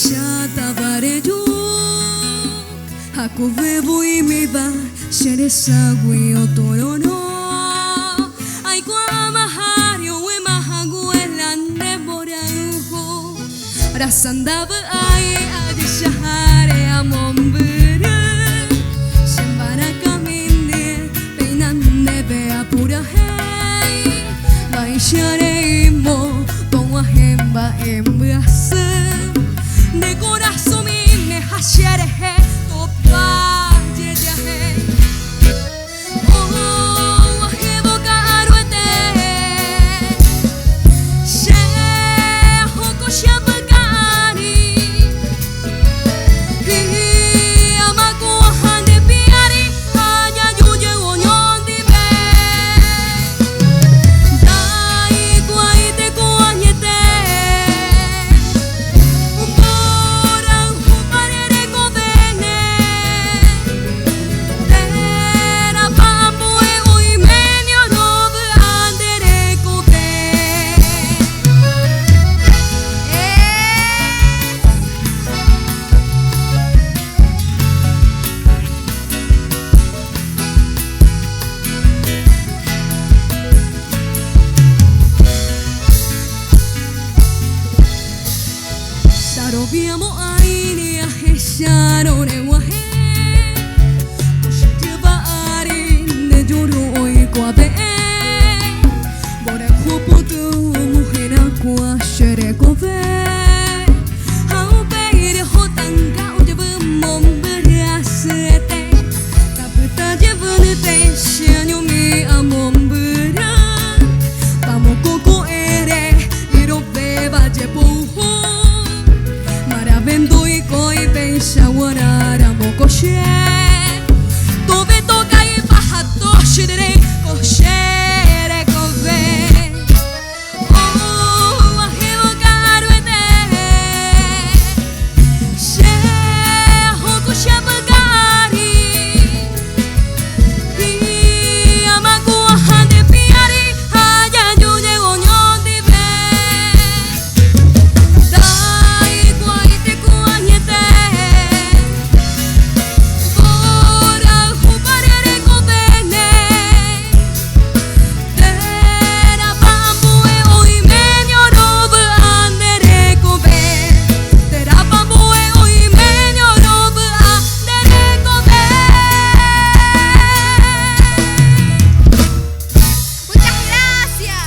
Siata varejo Aku bebui miba Shere sagui otorono Ai kwa mahario we mahagu elande boranuho Rasanda ba ai adi shahare amomburu Shembara kaminde peinande be apura hei Vai share imo Tonwa hemba embrasa De corazón me hashere to paje jahe oh hebo karuete she hoko shabagani hi amako hande piari hanya yuje onyon dibe dai guaite coañete Sarobiamo aini a heshano ne wahe Oshitiba ari ne juru oi kwa be Bore kuputu muhena kwa shere kove Hau beire hotanga ujebu momberasete Kaputa jebunete shanyumi amombera Vamo koko ere irobe bajebuhu Vendo y koi pensha wanara moko she Tove toka y baja to shire koshere kove Oh aheo karuete she hoko shabagari Hi amaku hande piari haya yuje onyon dibe Gracias.